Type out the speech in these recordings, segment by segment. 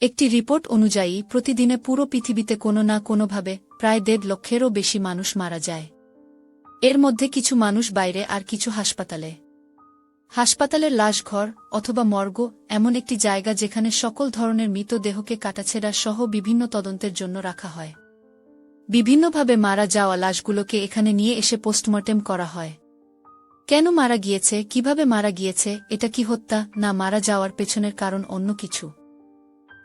একটি রিপোর্ট অনুযায়ী প্রতিদিনে পুরো পৃথিবীতে কোনো না কোনোভাবে প্রায় 1.5 লক্ষেরও বেশি মানুষ মারা যায়। এর মধ্যে কিছু মানুষ বাইরে আর কিছু হাসপাতালে। হাসপাতালের লাশঘর অথবা মর্গ এমন একটি জায়গা যেখানে সকল ধরনের মৃতদেহকে কাটাছেঁড়া সহ বিভিন্ন তদন্তের জন্য রাখা হয়। বিভিন্নভাবে মারা যাওয়া লাশগুলোকে এখানে নিয়ে এসে পোস্টমর্টেম করা হয়। কেন মারা গিয়েছে, কিভাবে মারা গিয়েছে, এটা কি হত্যা না মারা যাওয়ার পেছনের কারণ অন্য কিছু,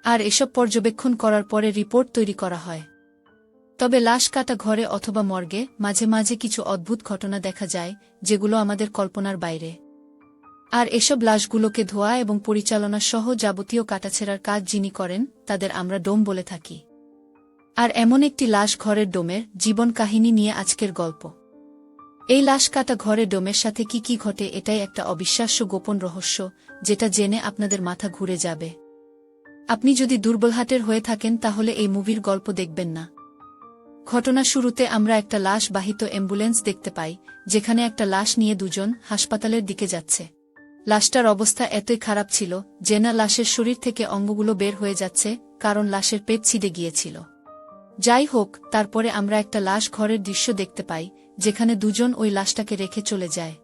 আর এসব পর্যবেক্ষণ করার পরে রিপোর্ট তৈরি করা হয়। তবে লাশ কাটা ঘরে অথবা মর্গে মাঝে মাঝে কিছু অদ্ভুত ঘটনা দেখা যায় যেগুলো আমাদের কল্পনার বাইরে। আর এসব লাশগুলোকে ধোয়া এবং পরিচালনা সহ যাবতীয় কাটাছেঁড়ার কাজ যিনি করেন তাদের আমরা ডোম বলে থাকি। আর এমন একটি লাশ ঘরের ডোমের জীবন কাহিনী নিয়ে আজকের গল্প। এই লাশ কাটা ঘরে ডোমের সাথে কি কি ঘটে এটাই একটা অবিশ্বাস্য গোপন রহস্য, যেটা জেনে আপনাদের মাথা ঘুরে যাবে। আপনি যদি দুর্বলহাটের হয়ে থাকেন তাহলে এই মুভির গল্প দেখবেন না। ঘটনা শুরুতে আমরা একটা লাশ বাহিত অ্যাম্বুলেন্স দেখতে পাই, যেখানে একটা লাশ নিয়ে দুজন হাসপাতালের দিকে যাচ্ছে। লাশটার অবস্থা এতই খারাপ ছিল যে না লাশের শরীর থেকে অঙ্গগুলো বের হয়ে যাচ্ছে, কারণ লাশের পেট ছিঁড়ে গিয়েছিল। যাই হোক, তারপরে আমরা একটা লাশ ঘরের দৃশ্য দেখতে পাই যেখানে দুজন ওই লাশটাকে রেখে চলে যায়।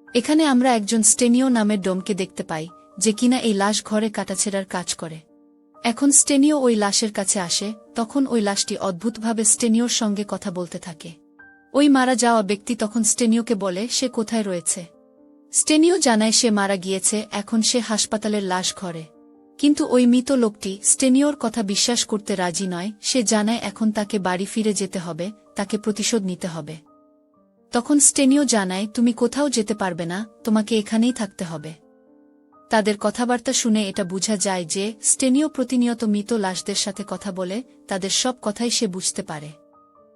এখানে আমরা একজন স্টেনিও নামের ডোমকে দেখতে পাই যে কিনা এই লাশ ঘরে কাটাছেঁড়ার কাজ করে। এখন স্টেনিও ওই লাশের কাছে আসে, তখন ওই লাশটি অদ্ভুতভাবে স্টেনিওর সঙ্গে কথা বলতে থাকে। ওই মারা যাওয়া ব্যক্তি তখন স্টেনিওকে বলে সে কোথায় রয়েছে। স্টেনিও জানায় সে মারা গিয়েছে, এখন সে হাসপাতালের লাশ ঘরে। কিন্তু ওই মৃত লোকটি স্টেনিওর কথা বিশ্বাস করতে রাজি নয়। সে জানায় এখন তাকে বাড়ি ফিরে যেতে হবে, তাকে প্রতিশোধ নিতে হবে। তখন স্টেনিও জানায় তুমি কোথাও যেতে পারবে না, তোমাকে এখানেই থাকতে হবে। তাদের কথাবার্তা শুনে এটা বোঝা যায় যে স্টেনিও প্রতিনিয়ত মৃত লাশদের সাথে কথা বলে, তাদের সব কথাই সে বুঝতে পারে।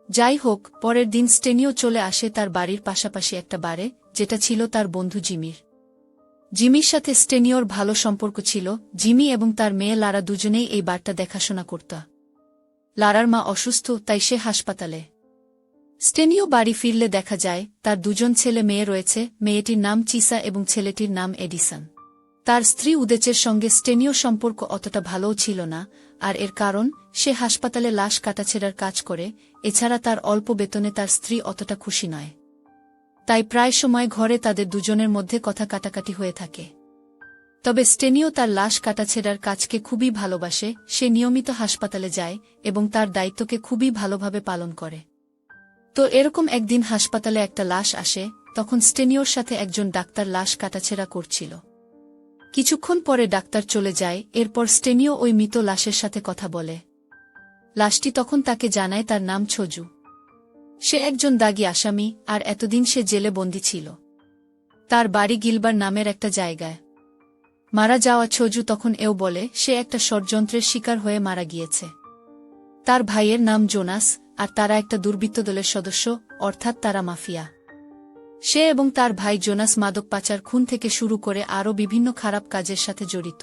যাই হোক, পরের দিন স্টেনিও চলে আসে তার বাড়ির পাশাপাশি একটা বারে, যেটা ছিল তার বন্ধু জিমির। জিমির সাথে স্টেনিওর ভালো সম্পর্ক ছিল। জিমি এবং তার মেয়ে লারা দুজনেই এই বারটা দেখাশোনা করত। লারার মা অসুস্থ, তাই সে হাসপাতালে। স্টেনিও বাড়ি ফিরলে দেখা যায় তার দুজন ছেলে মেয়ে রয়েছে। মেয়েটির নাম চিসা এবং ছেলেটির নাম এডিসন। তার স্ত্রী উদেচের সঙ্গে স্টেনিও সম্পর্ক অতটা ভালোও ছিল না, আর এর কারণ সে হাসপাতালে লাশ কাটাছেঁড়ার কাজ করে। এছাড়া তার অল্প বেতনে তার স্ত্রী অতটা খুশি নয়, তাই প্রায় সময় ঘরে তাদের দুজনের মধ্যে কথা কাটাকাটি হয়ে থাকে। তবে স্টেনিও তার লাশ কাটাছেঁড়ার কাজকে খুবই ভালোবাসে। সে নিয়মিত হাসপাতালে যায় এবং তার দায়িত্বকে খুবই ভালোভাবে পালন করে। তো এরকম একদিন হাসপাতালে একটা লাশ আসে, তখন স্টেনিওর সাথে একজন ডাক্তার লাশ কাটাছেঁড়া করছিল। কিছুক্ষণ পরে ডাক্তার চলে যায়। এরপর স্টেনিও ওই মৃত লাশের সাথে কথা বলে। লাশটি তখন তাকে জানায় তার নাম ছোজু। সে একজন দাগী আসামি, আর এতদিন সে জেলে বন্দী ছিল। তার বাড়ি গিলবার নামের একটা জায়গায়। মারা যাওয়া ছোজু তখন এও বলে সে একটা ষড়যন্ত্রের শিকার হয়ে মারা গিয়েছে। তার ভাইয়ের নাম জোনাস, আর তারা একটা দুর্বৃত্ত দলের সদস্য, অর্থাৎ তারা মাফিয়া। সে এবং তার ভাই জোনাস মাদক পাচার, খুন থেকে শুরু করে আরও বিভিন্ন খারাপ কাজের সাথে জড়িত।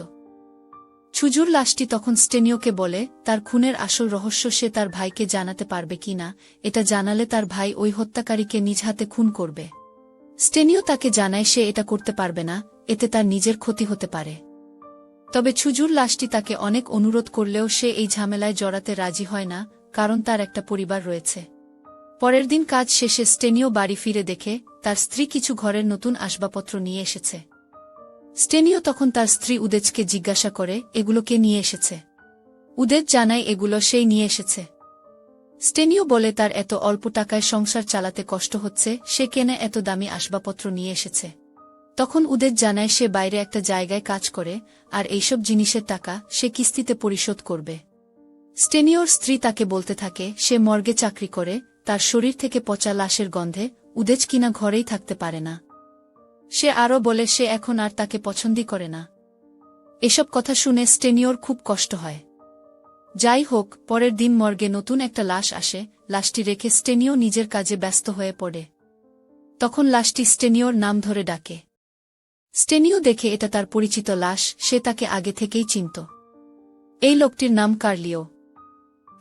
ছুজুর লাশটি তখন স্টেনিওকে বলে তার খুনের আসল রহস্য সে তার ভাইকে জানাতে পারবে কিনা। এটা জানালে তার ভাই ওই হত্যাকারীকে নিজ হাতে খুন করবে। স্টেনিও তাকে জানায় সে এটা করতে পারবে না, এতে তার নিজের ক্ষতি হতে পারে। তবে ছুজুর লাশটি তাকে অনেক অনুরোধ করলেও সে এই ঝামেলায় জড়াতে রাজি হয় না, কারণ তার একটা পরিবার রয়েছে। পরের দিন কাজ শেষে স্টেনিও বাড়ি ফিরে দেখে তার স্ত্রী কিছু ঘরের নতুন আসবাবপত্র নিয়ে এসেছে। স্টেনিও তখন তার স্ত্রী উদেজকে জিজ্ঞাসা করে এগুলো কে নিয়ে এসেছে। উদেজ জানায় এগুলো সেই নিয়ে এসেছে। স্টেনিও বলে তার এত অল্প টাকায় সংসার চালাতে কষ্ট হচ্ছে, সে কেনে এত দামি আসবাবপত্র নিয়ে এসেছে। তখন উদেজ জানায় সে বাইরে একটা জায়গায় কাজ করে, আর এইসব জিনিসের টাকা সে কিস্তিতে পরিশোধ করবে। স্টেনিওর স্ত্রী তাকে বলতে থাকে সে মর্গে চাকরি করে, তার শরীর থেকে পচা লাশের গন্ধে উদেজ কিনা ঘরেই থাকতে পারে না। সে আরও বলে সে এখন আর তাকে পছন্দই করে না। এসব কথা শুনে স্টেনিওর খুব কষ্ট হয়। যাই হোক, পরের দিন মর্গে নতুন একটা লাশ আসে। লাশটি রেখে স্টেনিও নিজের কাজে ব্যস্ত হয়ে পড়ে। তখন লাশটি স্টেনিওর নাম ধরে ডাকে। স্টেনিও দেখে এটা তার পরিচিত লাশ, সে তাকে আগে থেকেই চিনত। এই লোকটির নাম কার্লিও।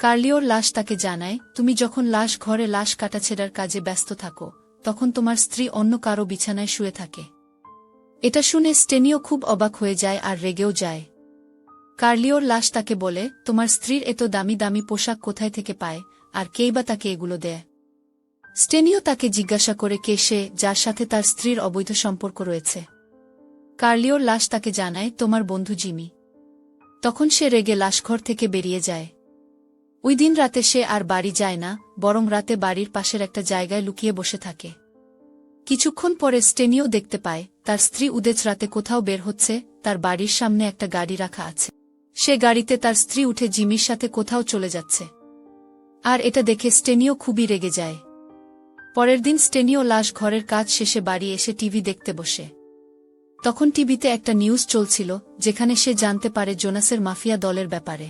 কার্লিওর লাশ তাকে জানায় তুমি যখন লাশ ঘরে লাশ কাটাছেঁড়ার কাজে ব্যস্ত থাকো, তখন তোমার স্ত্রী অন্য কারো বিছানায় শুয়ে থাকে। এটা শুনে স্টেনিও খুব অবাক হয়ে যায় আর রেগেও যায়। কার্লিওর লাশ তাকে বলে, তোমার স্ত্রীর এত দামি দামি পোশাক কোথায় থেকে পায়, আর কেই বা তাকে এগুলো দেয়? স্টেনিও তাকে জিজ্ঞাসা করে কে সে, যার সাথে তার স্ত্রীর অবৈধ সম্পর্ক রয়েছে। কার্লিওর লাশ তাকে জানায়, তোমার বন্ধু জিমি। তখন সে রেগে লাশঘর থেকে বেরিয়ে যায়। ওই দিন রাতে সে আর বাড়ি যায় না, বরং রাতে বাড়ির পাশের একটা জায়গায় লুকিয়ে বসে থাকে। কিছুক্ষণ পরে স্টেনিও দেখতে পায় তার স্ত্রী উদেচ রাতে কোথাও বের হচ্ছে, তার বাড়ির সামনে একটা গাড়ি রাখা আছে। সে গাড়িতে তার স্ত্রী উঠে জিমির সাথে কোথাও চলে যাচ্ছে। আর এটা দেখে স্টেনিও খুবই রেগে যায়। পরের দিন স্টেনিও লাশ ঘরের কাজ শেষে বাড়ি এসে টিভি দেখতে বসে। তখন টিভিতে একটা নিউজ চলছিল, যেখানে সে জানতে পারে জোনাসের মাফিয়া দলের ব্যাপারে।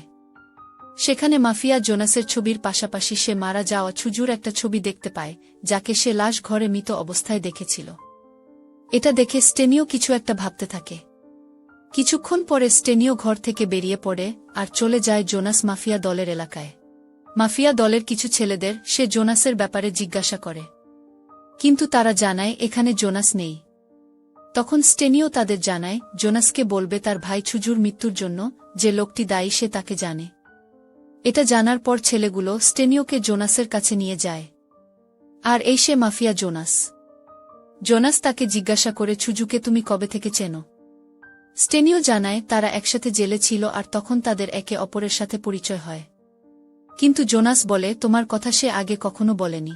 সেখানে মাফিয়া জোনাসের ছবির পাশাপাশি সে মারা যাওয়া ছুজুর একটা ছবি দেখতে পায়, যাকে সে লাশ ঘরে মৃত অবস্থায় দেখেছিল। এটা দেখে স্টেনিও কিছু একটা ভাবতে থাকে। কিছুক্ষণ পরে স্টেনিও ঘর থেকে বেরিয়ে পড়ে আর চলে যায় জোনাস মাফিয়া দলের এলাকায়। মাফিয়া দলের কিছু ছেলেদের সে জোনাসের ব্যাপারে জিজ্ঞাসা করে, কিন্তু তারা জানায় এখানে জোনাস নেই। তখন স্টেনিও তাদের জানায় জোনাসকে বলবে তার ভাই ছুজুর মৃত্যুর জন্য যে লোকটি দায়ী সে তাকে জানে। এটা জানার পর ছেলেগুলো স্টেনিওকে জোনাসের কাছে নিয়ে যায়। আর এই সে মাফিয়া জোনাস। জোনাস তাকে জিজ্ঞাসা করে, ছুজুকে তুমি কবে থেকে চেনো? স্টেনিও জানায় তারা একসাথে জেলে ছিল আর তখন তাদের একে অপরের সাথে পরিচয় হয়। কিন্তু জোনাস বলে, তোমার কথা সে আগে কখনো বলেনি।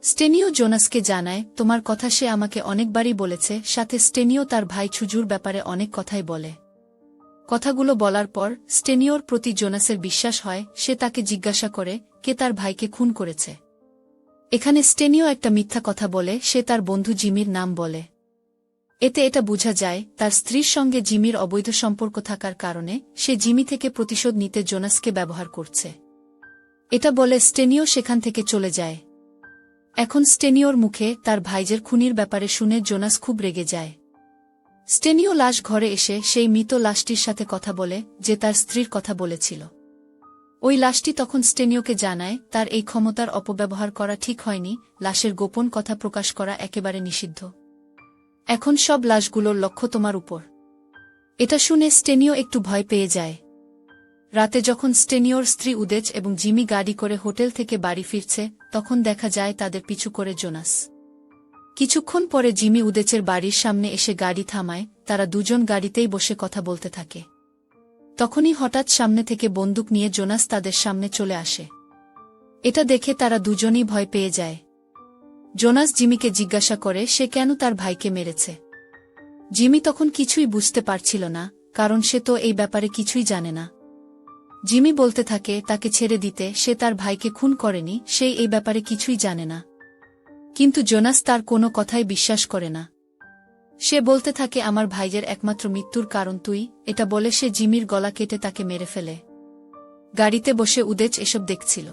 স্টেনিও জোনাসকে জানায়, তোমার কথা সে আমাকে অনেকবারই বলেছে। সাথে স্টেনিও তার ভাই ছুজুর ব্যাপারে অনেক কথাই বলে। কথাগুলো বলার পর স্টেনিওর প্রতি জোনাসের বিশ্বাস হয়। সে তাকে জিজ্ঞাসা করে কে তার ভাইকে খুন করেছে। এখানে স্টেনিও একটা মিথ্যা কথা বলে, সে তার বন্ধু জিমির নাম বলে। এতে এটা বোঝা যায় তার স্ত্রীর সঙ্গে জিমির অবৈধ সম্পর্ক থাকার কারণে সে জিমি থেকে প্রতিশোধ নিতে জোনাসকে ব্যবহার করছে। এটা বলে স্টেনিও সেখান থেকে চলে যায়। এখন স্টেনিওর মুখে তার ভাইজের খুনির ব্যাপারে শুনে জোনাস খুব রেগে যায়। স্টেনিও লাশ ঘরে এসে সেই মৃত লাশটির সাথে কথা বলে, যে তার স্ত্রীর কথা বলেছিল। ওই লাশটি তখন স্টেনিওকে জানায় তার এই ক্ষমতার অপব্যবহার করা ঠিক হয়নি, লাশের গোপন কথা প্রকাশ করা একেবারে নিষিদ্ধ। এখন সব লাশগুলোর লক্ষ্য তোমার উপর। এটা শুনে স্টেনিও একটু ভয় পেয়ে যায়। রাতে যখন স্টেনিওর স্ত্রী উদেচ এবং জিমি গাড়ি করে হোটেল থেকে বাড়ি ফিরছে, তখন দেখা যায় তাদের পিছু করে জোনাস। কিছুক্ষণ পরে জিমি উদেচের বাড়ির সামনে এসে গাড়ি থামায়। তারা দুজন গাড়িতেই বসে কথা বলতে থাকে। তখনই হঠাৎ সামনে থেকে বন্দুক নিয়ে জোনাস তাদের সামনে চলে আসে। এটা দেখে তারা দুজনই ভয় পেয়ে যায়। জোনাস জিমিকে জিজ্ঞাসা করে সে কেন তার ভাইকে মেরেছে। জিমি তখন কিছুই বুঝতে পারছিল না, কারণ সে তো এই ব্যাপারে কিছুই জানে না। জিমি বলতে থাকে তাকে ছেড়ে দিতে, সে তার ভাইকে খুন করেনি, সেই এই ব্যাপারে কিছুই জানে না। কিন্তু জোনাস তার কোনো কথাই বিশ্বাস করে না। সে বলতে থাকে আমার ভাইয়ের একমাত্র মৃত্যুর কারণ তুই। এটা বলে সে জিমির গলা কেটে তাকে মেরে ফেলে। গাড়িতে বসে উদেচ এসব দেখছিল।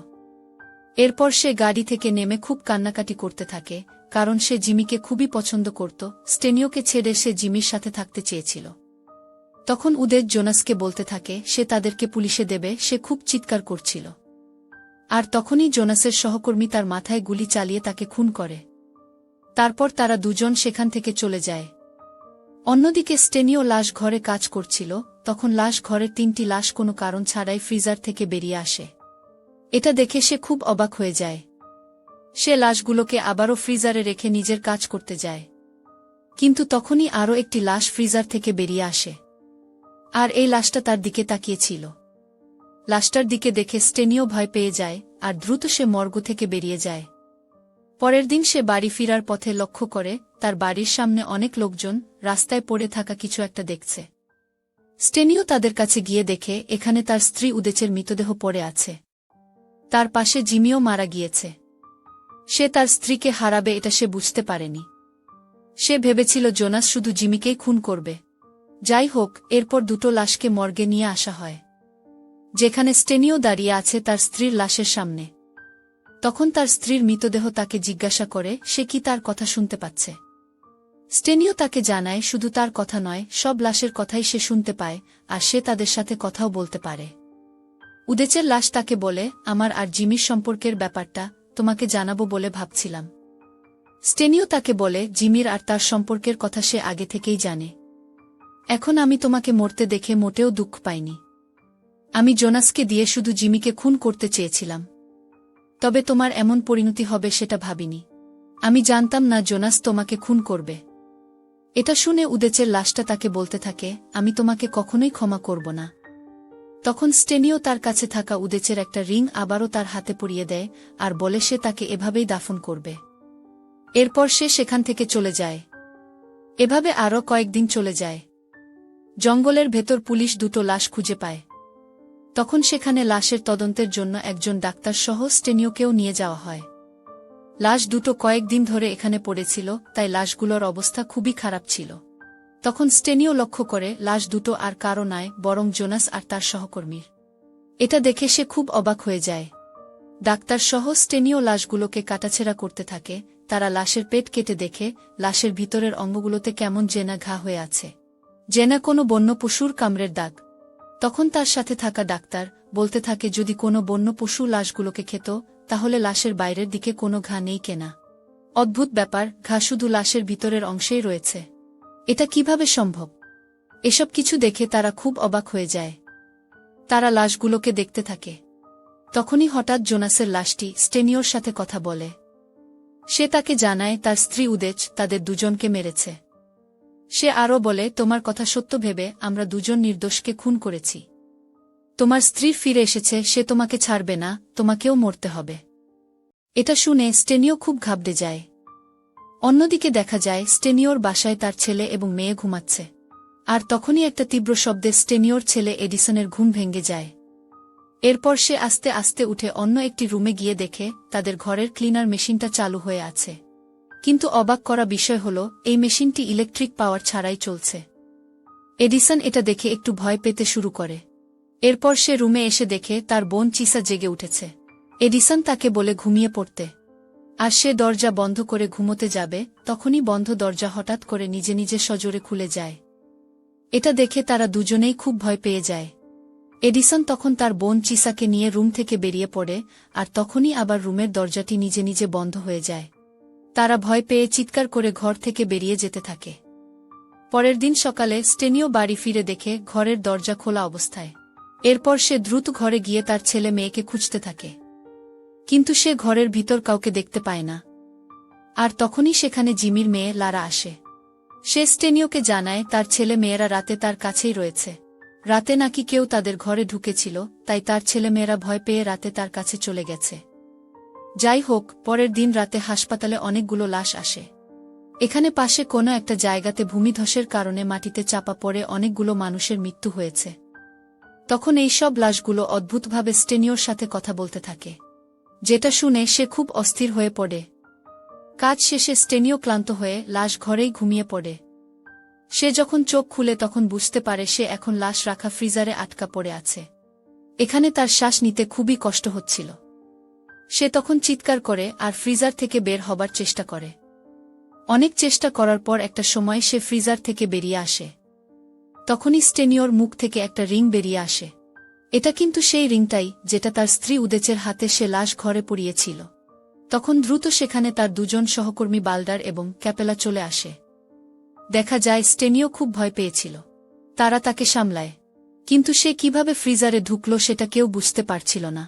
এরপর সে গাড়ি থেকে নেমে খুব কান্নাকাটি করতে থাকে, কারণ সে জিমিকে খুবই পছন্দ করত। স্টেনিওকে ছেড়ে সে জিমির সাথে থাকতে চেয়েছিল। তখন উদেচ জোনাসকে বলতে থাকে সে তাদেরকে পুলিশে দেবে, সে খুব চিৎকার করছিল। আর তখনই জোনাসের সহকর্মী তার মাথায় গুলি চালিয়ে তাকে খুন করে। তারপর তারা দুজন সেখান থেকে চলে যায়। অন্যদিকে স্টেনিও লাশ ঘরে কাজ করছিল, তখন লাশ ঘরের 3টি লাশ কোনো কারণ ছাড়াই ফ্রিজার থেকে বেরিয়ে আসে। এটা দেখে সে খুব অবাক হয়ে যায়। সে লাশগুলোকে আবারও ফ্রিজারে রেখে নিজের কাজ করতে যায়। কিন্তু তখনই আরও একটি লাশ ফ্রিজার থেকে বেরিয়ে আসে। আর এই লাশটা তার দিকে তাকিয়েছিল। লাশটার দিকে দেখে স্টেনিও ভয় পেয়ে যায় আর দ্রুত সে মর্গ থেকে বেরিয়ে যায়। পরের দিন সে বাড়ি ফেরার পথে লক্ষ্য করে তার বাড়ির সামনে অনেক লোকজন রাস্তায় পড়ে থাকা কিছু একটা দেখছে। স্টেনিও তাদের কাছে গিয়ে দেখে এখানে তার স্ত্রী উদেচের মৃতদেহ পড়ে আছে। তার পাশে জিমিও মারা গিয়েছে। সে তার স্ত্রীকে হারাবে এটা সে বুঝতে পারেনি। সে ভেবেছিল জোনাস শুধু জিমিকেই খুন করবে। যাই হোক, এরপর দুটো লাশকে মর্গে নিয়ে আসা হয়, যেখানে স্টেনিও দাঁড়িয়ে আছে তার স্ত্রীর লাশের সামনে। তখন তার স্ত্রীর মৃতদেহ তাকে জিজ্ঞাসা করে সে কি তার কথা শুনতে পাচ্ছে। স্টেনিও তাকে জানায় শুধু তার কথা নয়, সব লাশের কথাই সে শুনতে পায়, আর সে তাদের সাথে কথাও বলতে পারে। উদেচের লাশ তাকে বলে আমার আর জিমির সম্পর্কের ব্যাপারটা তোমাকে জানাবো বলে ভাবছিলাম। স্টেনিও তাকে বলে জিমির আর তার সম্পর্কের কথা সে আগে থেকেই জানে। এখন আমি তোমাকে মরতে দেখে মোটেও দুঃখ পাইনি। আমি জোনাসকে দিয়ে শুধু জিমিকে খুন করতে চেয়েছিলাম। তবে তোমার এমন পরিণতি হবে সেটা ভাবিনি। আমি জানতাম না জোনাস তোমাকে খুন করবে। এটা শুনে উদেচের লাশটা তাকে বলতে থাকে, আমি তোমাকে কখনোই ক্ষমা করব না। তখন স্টেনিও তার কাছে থাকা উদেচের একটা রিং আবারও তার হাতে পরিয়ে দেয় আর বলে সে তাকে এভাবেই দাফন করবে। এরপর সে সেখান থেকে চলে যায়। এভাবে আরও কয়েকদিন চলে যায়। জঙ্গলের ভেতর পুলিশ দুটো লাশ খুঁজে পায়। তখন সেখানে লাশের তদন্তের জন্য একজন ডাক্তারসহ স্টেনিওকেও নিয়ে যাওয়া হয়। লাশ দুটো কয়েকদিন ধরে এখানে পড়েছিল, তাই লাশগুলোর অবস্থা খুবই খারাপ ছিল। তখন স্টেনিও লক্ষ্য করে লাশ দুটো আর কারো নয়, বরং জোনাস আর তার সহকর্মীর। এটা দেখে সে খুব অবাক হয়ে যায়। ডাক্তারসহ স্টেনিও লাশগুলোকে কাটাছেঁড়া করতে থাকে। তারা লাশের পেট কেটে দেখে লাশের ভিতরের অঙ্গগুলোতে কেমন জেনা ঘা হয়ে আছে, জেনা কোনো বন্য পশুর কামড়ের দাগ। তখন তার সাথে থাকা ডাক্তার বলতে থাকে যদি কোনো বন্য পশু লাশগুলোকে খেত তাহলে লাশের বাইরের দিকে কোনো ঘা নেই কেনা। অদ্ভুত ব্যাপার, ঘা শুধু লাশের ভিতরের অংশেই রয়েছে। এটা কিভাবে সম্ভব? এসব কিছু দেখে তারা খুব অবাক হয়ে যায়। তারা লাশগুলোকে দেখতে থাকে। তখনই হঠাৎ জোনাসের লাশটি স্টেনিওর সাথে কথা বলে। সে তাকে জানায় তার স্ত্রী উদেচ তাদের দুজনকে মেরেছে। সে আরও বলে, তোমার কথা সত্য ভেবে আমরা দুজন নির্দোষকে খুন করেছি। তোমার স্ত্রী ফিরে এসেছে, সে তোমাকে ছাড়বে না, তোমাকেও মরতে হবে। এটা শুনে স্টেনিও খুব ঘাবড়ে যায়। অন্যদিকে দেখা যায় স্টেনিওর বাসায় তার ছেলে এবং মেয়ে ঘুমাচ্ছে। আর তখনই একটা তীব্র শব্দে স্টেনিওর ছেলে এডিসনের ঘুম ভেঙে যায়। এরপর সে আস্তে আস্তে উঠে অন্য একটি রুমে গিয়ে দেখে তাদের ঘরের ক্লিনার মেশিনটা চালু হয়ে আছে। কিন্তু অবাক করা বিষয় হল এই মেশিনটি ইলেকট্রিক পাওয়ার ছাড়াই চলছে। এডিসন এটা দেখে একটু ভয় পেতে শুরু করে। এরপর সে রুমে এসে দেখে তার বোন চিসা জেগে উঠেছে। এডিসন তাকে বলে ঘুমিয়ে পড়তে। আর সে দরজা বন্ধ করে ঘুমোতে যাবে, তখনই বন্ধ দরজা হঠাৎ করে নিজে নিজে সজোরে খুলে যায়। এটা দেখে তারা দুজনেই খুব ভয় পেয়ে যায়। এডিসন তখন তার বোন চিসাকে নিয়ে রুম থেকে বেরিয়ে পড়ে, আর তখনই আবার রুমের দরজাটি নিজে নিজে বন্ধ হয়ে যায়। তারা ভয় পেয়ে চিৎকার করে ঘর থেকে বেরিয়ে যেতে থাকে। পরের দিন সকালে স্টেনিও বাড়ি ফিরে দেখে ঘরের দরজা খোলা অবস্থায়। এরপর সে দ্রুত ঘরে গিয়ে তার ছেলে মেয়েকে খুঁজতে থাকে। কিন্তু সে ঘরের ভিতর কাউকে দেখতে পায় না। আর তখনই সেখানে জিমির মেয়ে লারা আসে। সে স্টেনিওকে জানায় তার ছেলে মেয়েরা রাতে তার কাছেই রয়েছে। রাতে নাকি কেউ তাদের ঘরে ঢুকেছিল, তাই তার ছেলেমেয়েরা ভয় পেয়ে রাতে তার কাছে চলে গেছে। যাই হোক, পরের দিন রাতে হাসপাতালে অনেকগুলো লাশ আসে। এখানে পাশে কোনো একটা জায়গাতে ভূমিধসের কারণে মাটিতে চাপা পড়ে অনেকগুলো মানুষের মৃত্যু হয়েছে। তখন এই সব লাশগুলো অদ্ভুতভাবে স্টেনিওর সাথে কথা বলতে থাকে, যেটা শুনে সে খুব অস্থির হয়ে পড়ে। কাজ শেষে স্টেনিও ক্লান্ত হয়ে লাশ ঘরেই ঘুমিয়ে পড়ে। সে যখন চোখ খুলে তখন বুঝতে পারে সে এখন লাশ রাখা ফ্রিজারে আটকা পড়ে আছে। এখানে তার শ্বাস নিতে খুবই কষ্ট হচ্ছিল। সে তখন চিৎকার করে আর ফ্রিজার থেকে বের হবার চেষ্টা করে। অনেক চেষ্টা করার পর একটা সময় সে ফ্রিজার থেকে বেরিয়ে আসে। তখনই স্টেনিওর মুখ থেকে একটা রিং বেরিয়ে আসে। এটা কিন্তু সেই রিংটাই যেটা তার স্ত্রী উদেচের হাতে সে লাশ ঘরে পরিয়েছিল। তখন দ্রুত সেখানে তার দুজন সহকর্মী বাল্ডার এবং ক্যাপেলা চলে আসে। দেখা যায় স্টেনিও খুব ভয় পেয়েছিল। তারা তাকে সামলায়, কিন্তু সে কিভাবে ফ্রিজারে ঢুকল সেটা কেউ বুঝতে পারছিল না।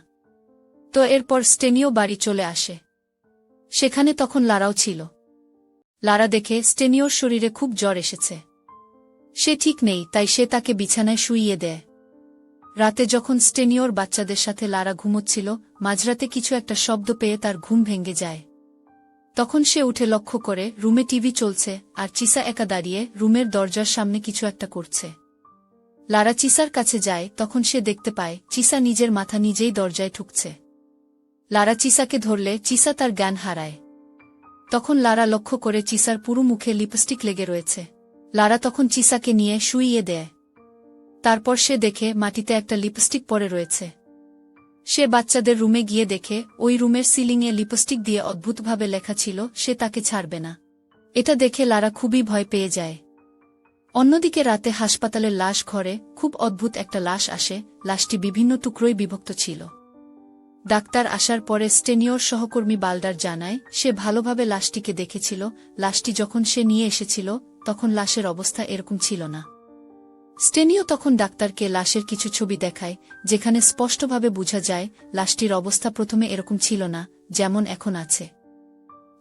তো এরপর স্টেনিও বাড়ি চলে আসে। সেখানে তখন লারাও ছিল। লারা দেখে স্টেনিওর শরীরে খুব জ্বর এসেছে। সে ঠিক নেই, তাই সে তাকে বিছানায় শুইয়ে দেয়। রাতে যখন স্টেনিওর বাচ্চাদের সাথে লারা ঘুমোচ্ছিল, মাঝরাতে কিছু একটা শব্দ পেয়ে তার ঘুম ভেঙে যায়। তখন সে উঠে লক্ষ্য করে রুমে টিভি চলছে আর চিসা একা দাঁড়িয়ে রুমের দরজার সামনে কিছু একটা করছে। লারা চিসার কাছে যায়, তখন সে দেখতে পায় চিসা নিজের মাথা নিজেই দরজায় ঠুকছে। লারা চিসাকে ধরলে চিসা তার জ্ঞান হারায়। তখন লারা লক্ষ্য করে চিসার পুরো মুখে লিপস্টিক লেগে রয়েছে। লারা তখন চিসাকে নিয়ে শুইয়ে দেয়। তারপর সে দেখে মাটিতে একটা লিপস্টিক পড়ে রয়েছে। সে বাচ্চাদের রুমে গিয়ে দেখে ওই রুমের সিলিংয়ে লিপস্টিক দিয়ে অদ্ভুতভাবে লেখা ছিল, সে তাকে ছাড়বে না। এটা দেখে লারা খুবই ভয় পেয়ে যায়। অন্যদিকে রাতে হাসপাতালের লাশ ঘরে খুব অদ্ভুত একটা লাশ আসে। লাশটি বিভিন্ন টুকরোয় বিভক্ত ছিল। ডাক্তার আসার পরে স্টেনিওর সহকর্মী বাল্ডার জানায় সে ভালোভাবে লাশটিকে দেখেছিল। লাশটি যখন সে নিয়ে এসেছিল তখন লাশের অবস্থা এরকম ছিল না। স্টেনিও তখন ডাক্তারকে লাশের কিছু ছবি দেখায়, যেখানে স্পষ্টভাবে বোঝা যায় লাশটির অবস্থা প্রথমে এরকম ছিল না যেমন এখন আছে।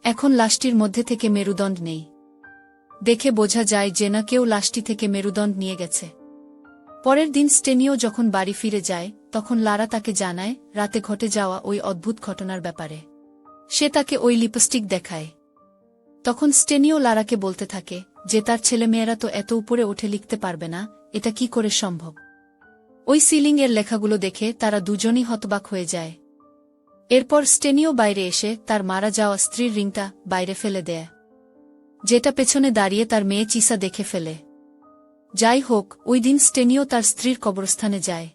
এখন লাশটির মধ্যে থেকে মেরুদণ্ড নেই। দেখে বোঝা যায় যে না কেউ লাশটি থেকে মেরুদণ্ড নিয়ে গেছে। পরের দিন স্টেনিও যখন বাড়ি ফিরে যায় তখন লারা তাকে জানায় রাতে ঘটে যাওয়া ওই অদ্ভুত ঘটনার ব্যাপারে। সে তাকে ওই লিপস্টিক দেখায়। তখন স্টেনিও লারাকে বলতে থাকে যে তার ছেলেমেয়েরা তো এত উপরে উঠে লিখতে পারবে না, এটা কি করে সম্ভব। ওই সিলিং এর লেখাগুলো দেখে তারা দুজনই হতবাক হয়ে যায়। এরপর স্টেনিও বাইরে এসে তার মারা যাওয়া স্ত্রীর রিংটা বাইরে ফেলে দেয়, যেটা পেছনে দাঁড়িয়ে তার মেয়ে চিসা দেখে ফেলে। যাই হোক, ওই দিন স্টেনিও তার স্ত্রীর কবরস্থানে যায়।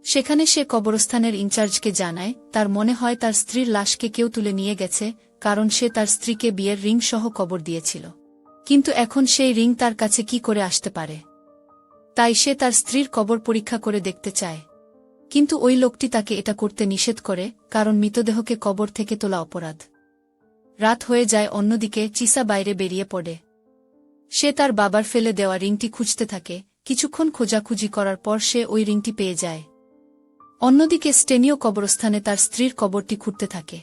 সেখানে সে কবরস্থানের ইনচার্জকে জানায় তার মনে হয় তার স্ত্রীর লাশকে কেউ তুলে নিয়ে গেছে, কারণ সে তার স্ত্রীকে বিয়ের রিং সহ কবর দিয়েছিল। কিন্তু এখন সেই রিং তার কাছে কি করে আসতে পারে। তাই সে তার স্ত্রীর কবর পরীক্ষা করে দেখতে চায়। কিন্তু ওই লোকটি তাকে এটা করতে নিষেধ করে, কারণ মৃতদেহকে কবর থেকে তোলা অপরাধ। রাত হয়ে যায়। অন্যদিকে চিসা বাইরে বেরিয়ে পড়ে। সে তার বাবার ফেলে দেওয়া রিংটি খুঁজতে থাকে। কিছুক্ষণ খোঁজাখুঁজি করার পর সে ওই রিংটি পেয়ে যায়। অন্যদিকে স্টেনিও কবরস্থানে তার স্ত্রীর কবরটি খুঁড়তে থাকে।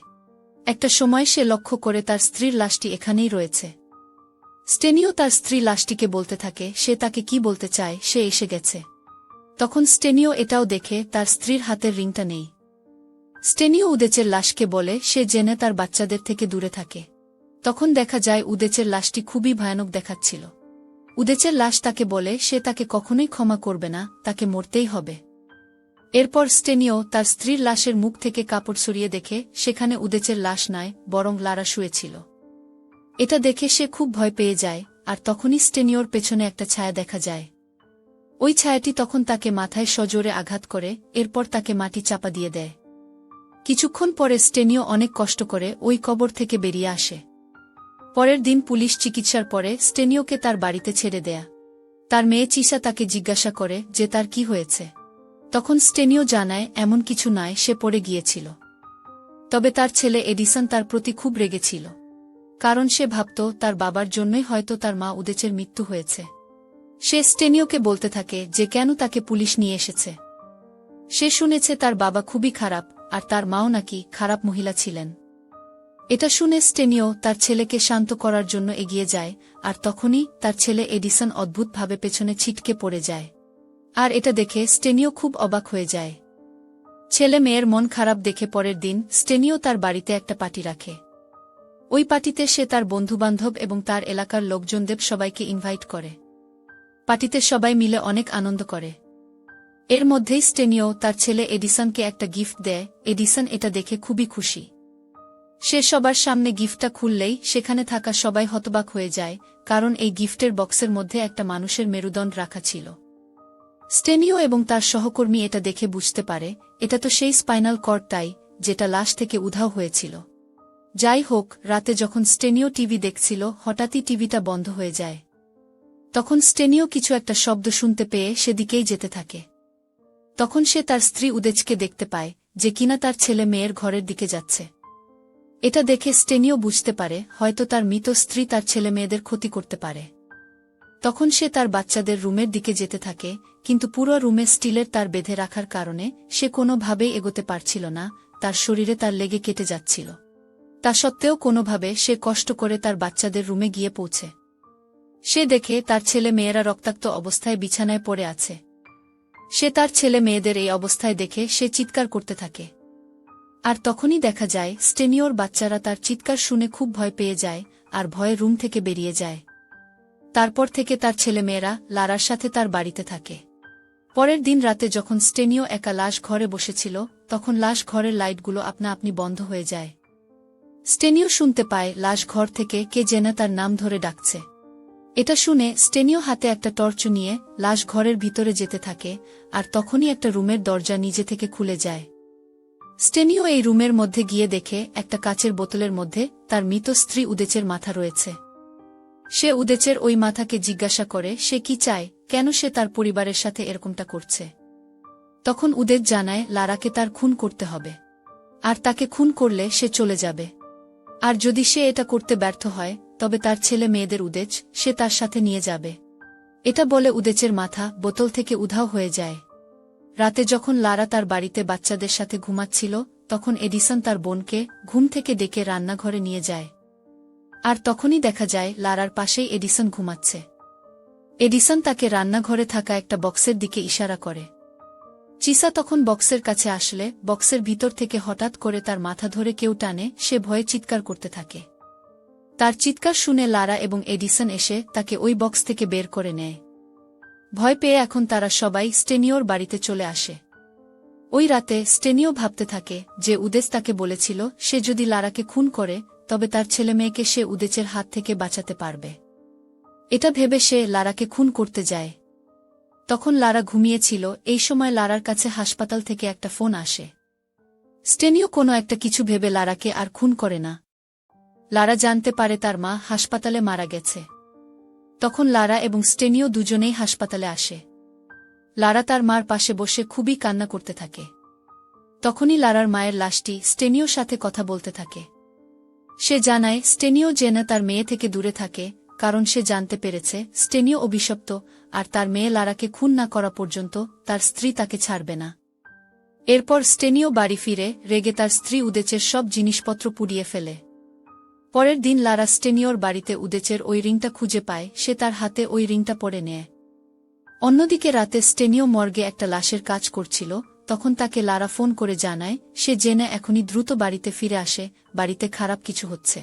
একটা সময় সে লক্ষ্য করে তার স্ত্রীর লাশটি এখানেই রয়েছে। স্টেনিও তার স্ত্রী লাশটিকে বলতে থাকে সে তাকে কি বলতে চায়, সে এসে গেছে। তখন স্টেনিও এটাও দেখে তার স্ত্রীর হাতের রিংটা নেই। স্টেনিও উদেচের লাশকে বলে সে জেনে তার বাচ্চাদের থেকে দূরে থাকে। তখন দেখা যায় উদেচের লাশটি খুবই ভয়ানক দেখাচ্ছিল। উদেচের লাশ তাকে বলে সে তাকে কখনোই ক্ষমা করবে না, তাকে মরতেই হবে। এরপর স্টেনিও তার স্ত্রীর লাশের মুখ থেকে কাপড় সরিয়ে দেখে সেখানে উদেচের লাশ নয়, বরং লারা শুয়েছিল। এটা দেখে সে খুব ভয় পেয়ে যায়। আর তখনই স্টেনিওর পেছনে একটা ছায়া দেখা যায়। ওই ছায়াটি তখন তাকে মাথায় সজোরে আঘাত করে, এরপর তাকে মাটি চাপা দিয়ে দেয়। কিছুক্ষণ পরে স্টেনিও অনেক কষ্ট করে ওই কবর থেকে বেরিয়ে আসে। পরের দিন পুলিশ চিকিৎসার পরে স্টেনিওকে তার বাড়িতে ছেড়ে দেয়া। তার মেয়ে চিসা তাকে জিজ্ঞাসা করে যে তার কি হয়েছে। তখন স্টেনিও জানায় এমন কিছু নয়, সে পড়ে গিয়েছিল। তবে তার ছেলে এডিসন তার প্রতি খুব রেগেছিল, কারণ সে ভাবত তার বাবার জন্যই হয়তো তার মা উদেচের মৃত্যু হয়েছে। সে স্টেনিওকে বলতে থাকে যে কেন তাকে পুলিশ নিয়ে এসেছে। সে শুনেছে তার বাবা খুবই খারাপ, আর তার মাও নাকি খারাপ মহিলা ছিলেন। এটা শুনে স্টেনিও তার ছেলেকে শান্ত করার জন্য এগিয়ে যায়, আর তখনই তার ছেলে এডিসন অদ্ভুতভাবে পেছনে ছিটকে পড়ে যায়। আর এটা দেখে স্টেনিও খুব অবাক হয়ে যায়। ছেলে মেয়ের মন খারাপ দেখে পরের দিন স্টেনিও তার বাড়িতে একটা পার্টি রাখে। ওই পার্টিতে সে তার বন্ধুবান্ধব এবং তার এলাকার লোকজনদের সবাইকে ইনভাইট করে। পার্টিতে সবাই মিলে অনেক আনন্দ করে। এর মধ্যেই স্টেনিও তার ছেলে এডিসনকে একটা গিফট দেয়। এডিসন এটা দেখে খুবই খুশি। সে সবার সামনে গিফটটা খুললেই সেখানে থাকা সবাই হতবাক হয়ে যায়, কারণ এই গিফটের বক্সের মধ্যে একটা মানুষের মেরুদণ্ড রাখা ছিল। স্টেনিও এবং তার সহকর্মী এটা দেখে বুঝতে পারে এটা তো সেই স্পাইনাল কর্ডটাই, যেটা লাশ থেকে উধাও হয়েছিল। যাই হোক, রাতে যখন স্টেনিও টিভি দেখছিল হঠাৎই টিভিটা বন্ধ হয়ে যায়। তখন স্টেনিও কিছু একটা শব্দ শুনতে পেয়ে সেদিকেই যেতে থাকে। তখন সে তার স্ত্রী উদেচকে দেখতে পায়, যে কিনা তার ছেলে মেয়ের ঘরের দিকে যাচ্ছে। এটা দেখে স্টেনিও বুঝতে পারে হয়তো তার মৃত স্ত্রী তার ছেলে মেয়েদের ক্ষতি করতে পারে। তখন সে তার বাচ্চাদের রুমের দিকে যেতে থাকে, কিন্তু পুরো রুমে স্টিলের তার বেঁধে রাখার কারণে সে কোনোভাবেই এগোতে পারছিল না। তার শরীরে তার লেগে কেটে যাচ্ছিল। তা সত্ত্বেও কোনোভাবে সে কষ্ট করে তার বাচ্চাদের রুমে গিয়ে পৌঁছে। সে দেখে তার ছেলে মেয়েরা রক্তাক্ত অবস্থায় বিছানায় পড়ে আছে। সে তার ছেলে মেয়েদের এই অবস্থায় দেখে সে চিৎকার করতে থাকে। আর তখনই দেখা যায় স্টেনিওর বাচ্চারা তার চিৎকার শুনে খুব ভয় পেয়ে যায়, আর ভয়ে রুম থেকে বেরিয়ে যায়। তারপর থেকে তার ছেলেমেয়েরা লারার সাথে তার বাড়িতে থাকে। পরের দিন রাতে যখন স্টেনিও একা লাশ ঘরে বসেছিল, তখন লাশ ঘরের লাইটগুলো আপনা আপনি বন্ধ হয়ে যায়। স্টেনিও শুনতে পায় লাশ ঘর থেকে কে যেন তার নাম ধরে ডাকছে। এটা শুনে স্টেনিও হাতে একটা টর্চ নিয়ে লাশ ঘরের ভিতরে যেতে থাকে, আর তখনই একটা রুমের দরজা নিজে থেকে খুলে যায়। স্টেনিও এই রুমের মধ্যে গিয়ে দেখে একটা কাচের বোতলের মধ্যে তার মৃত স্ত্রী উদেচের মাথা রয়েছে। সে উদেচের ওই মাথাকে জিজ্ঞাসা করে সে কি চায়, কেন সে তার পরিবারের সাথে এরকমটা করছে। তখন উদেচ জানায় লারাকে তার খুন করতে হবে, আর তাকে খুন করলে সে চলে যাবে। আর যদি সে এটা করতে ব্যর্থ হয় তবে তার ছেলে মেয়েদের উদেচ সে তার সাথে নিয়ে যাবে। এটা বলে উদেচের মাথা বোতল থেকে উধাও হয়ে যায়। রাতে যখন লারা তার বাড়িতে বাচ্চাদের সাথে ঘুমাচ্ছিল, তখন এডিসন তার বোনকে ঘুম থেকে ডেকে রান্নাঘরে নিয়ে যায়। আর তখনই দেখা যায় লারার পাশেই এডিসন ঘুমাচ্ছে। এডিসন তাকে রান্নাঘরে থাকা একটা বক্সের দিকে ইশারা করে। চিসা তখন বক্সের কাছে আসলে বক্সের ভিতর থেকে হঠাৎ করে তার মাথা ধরে কেউ টানে, সে ভয়ে চিৎকার করতে থাকে। তার চিৎকার শুনে লারা এবং এডিসন এসে তাকে ওই বক্স থেকে বের করে নেয়। ভয় পেয়ে এখন তারা সবাই স্টেনিওর বাড়িতে চলে আসে। ওই রাতে স্টেনিও ভাবতে থাকে যে উদেচ তাকে বলেছিল সে যদি লারাকে খুন করে তবে তার ছেলেমেয়েকে সে উদেচের হাত থেকে বাঁচাতে পারবে। এটা ভেবে সে লারাকে খুন করতে যায়। তখন লারা ঘুমিয়েছিল। এই সময় লারার কাছে হাসপাতাল থেকে একটা ফোন আসে। স্টেনিও কোনো একটা কিছু ভেবে লারাকে আর খুন করে না। লারা জানতে পারে তার মা হাসপাতালে মারা গেছে। তখন লারা এবং স্টেনিও দুজনেই হাসপাতালে আসে। লারা তার মার পাশে বসে খুবই কান্না করতে থাকে। তখনই লারার মায়ের লাশটি স্টেনিওর সাথে কথা বলতে থাকে। সে জানায় স্টেনিও যেন তার মেয়ে থেকে দূরে থাকে, কারণ সে জানতে পেরেছে স্টেনিও অভিশপ্ত, আর তার মেয়ে লারাকে খুন না করা পর্যন্ত তার স্ত্রী তাকে ছাড়বে না। এরপর স্টেনিও বাড়ি ফিরে রেগে তার স্ত্রী উদেচের সব জিনিসপত্র পুড়িয়ে ফেলে। পরের দিন লারা স্টেনিওর বাড়িতে উদেচের ওই রিংটা খুঁজে পায়। সে তার হাতে ওই রিংটা পরে নেয়। অন্যদিকে রাতে স্টেনিও মর্গে একটা লাশের কাজ করছিল। তখন তাকে লারা ফোন করে জানায় সে জেনে এখনই দ্রুত বাড়িতে ফিরে আসে, বাড়িতে খারাপ কিছু হচ্ছে।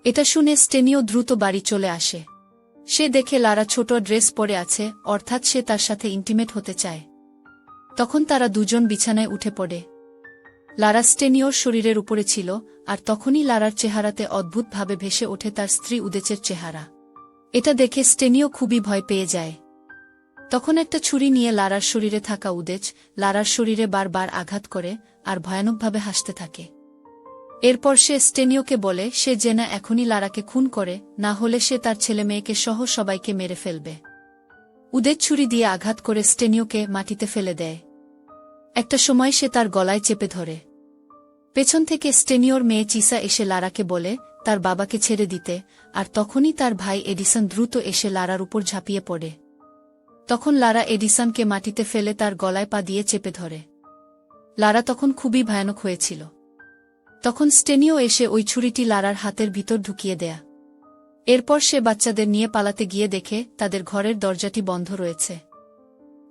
এটা শুনে স্টেনিও দ্রুত বাড়ি চলে আসে। সে দেখে লারা ছোট ড্রেস পরে আছে, অর্থাৎ সে তার সাথে ইন্টিমেট হতে চায়। তখন তারা দুজন বিছানায় উঠে পড়ে। লারা স্টেনিওর শরীরের উপরে ছিল, আর তখনই লারার চেহারাতে অদ্ভুতভাবে ভেসে ওঠে তার স্ত্রী উদেচের চেহারা। এটা দেখে স্টেনিও খুবই ভয় পেয়ে যায়। তখন একটা ছুরি নিয়ে লারার শরীরে থাকা উদেচ লারার শরীরে বারবার আঘাত করে আর ভয়ানকভাবে হাসতে থাকে। এরপর সে স্টেনিওকে বলে সে যেন এখনই লারাকে খুন করে, না হলে সে তার ছেলেমেয়েকে সহ সবাইকে মেরে ফেলবে। উদেচ ছুরি দিয়ে আঘাত করে স্টেনিওকে মাটিতে ফেলে দেয়। একটা সময় সে তার গলায় চেপে ধরে। পেছন থেকে স্টেনিওর মেয়ে চিসা এসে লারাকে বলে তার বাবাকে ছেড়ে দিতে, আর তখনই তার ভাই এডিসন দ্রুত এসে লারার উপর ঝাঁপিয়ে পড়ে। তখন লারা এডিসনকে মাটিতে ফেলে তার গলায় পা দিয়ে চেপে ধরে। লারা তখন খুবই ভয়ানক হয়েছিল। তখন স্টেনিও এসে ওই ছুরিটি লারার হাতের ভিতর ঢুকিয়ে দেয়া। এরপর সে বাচ্চাদের নিয়ে পালাতে গিয়ে দেখে তাদের ঘরের দরজাটি বন্ধ রয়েছে।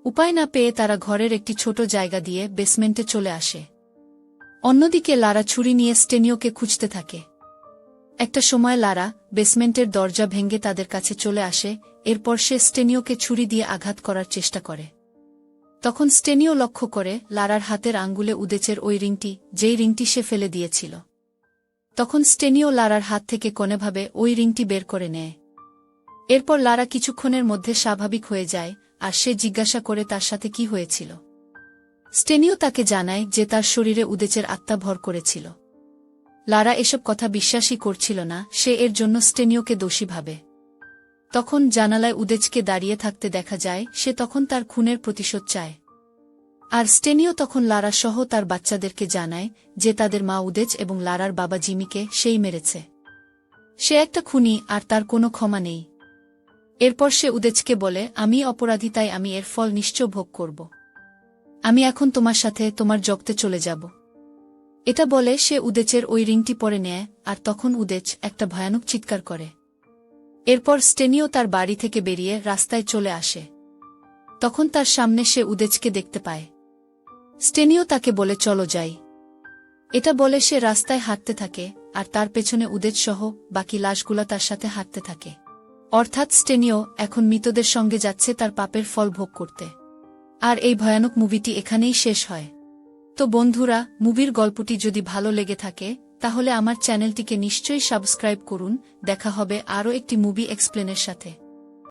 উপায় না পেয়ে তারা ঘরের একটি ছোট জায়গা দিয়ে বেসমেন্টে চলে আসে। অন্যদিকে লারা ছুরি নিয়ে স্টেনিওকে খুঁজতে থাকে। একটা সময় লারা বেসমেন্টের দরজা ভেঙে তাদের কাছে চলে আসে। এরপর সে স্টেনিওকে ছুরি দিয়ে আঘাত করার চেষ্টা করে। তখন স্টেনিও লক্ষ্য করে লারার হাতের আঙ্গুলে উদেচের ওই রিংটি, যেই রিংটি সে ফেলে দিয়েছিল। তখন স্টেনিও লারার হাত থেকে কোনোভাবে ওই রিংটি বের করে নেয়। এরপর লারা কিছুক্ষণের মধ্যে স্বাভাবিক হয়ে যায়, আর সে জিজ্ঞাসা করে তার সাথে কি হয়েছিল। স্টেনিও তাকে জানায় যে তার শরীরে উদেচের আত্মা ভর করেছিল। লারা এসব কথা বিশ্বাসই করছিল না, সে এর জন্য স্টেনিওকে দোষী ভাবে। তখন জানালায় উদেচকে দাঁড়িয়ে থাকতে দেখা যায়, সে তখন তার খুনের প্রতিশোধ চায়। আর স্টেনিও তখন লারা সহ তার বাচ্চাদেরকে জানায় যে তাদের মা উদেচ এবং লারার বাবা জিমিকে সেই মেরেছে। সে একটা খুনি আর তার কোনো ক্ষমা নেই। এরপর সে উদেচকে বলে আমি অপরাধী, তাই আমি এর ফল নিশ্চয় ভোগ করব। আমি এখন তোমার সাথে তোমার জগতে চলে যাব। এটা বলে সে উদেচের ওই রিংটি পরে নেয়, আর তখন উদেচ একটা ভয়ানক চিৎকার করে। এরপর স্টেনিও তার বাড়ি থেকে বেরিয়ে রাস্তায় চলে আসে। তখন তার সামনে সে উদেচকে দেখতে পায়। স্টেনিও তাকে বলে চলো যাই। এটা বলে সে রাস্তায় হাঁটতে থাকে, আর তার পেছনে উদেচ সহ বাকি লাশগুলা তার সাথে হাঁটতে থাকে। অর্থাৎ স্টেনিও এখন মৃতদের সঙ্গে যাচ্ছে তার পাপের ফল ভোগ করতে। আর এই ভয়ানক মুভিটি এখানেই শেষ হয়। তো বন্ধুরা, মুভির গল্পটি যদি ভালো লেগে থাকে তাহলে আমার চ্যানেলটিকে নিশ্চয়ই সাবস্ক্রাইব করুন। দেখা হবে আরও একটি মুভি এক্সপ্লেনের সাথে।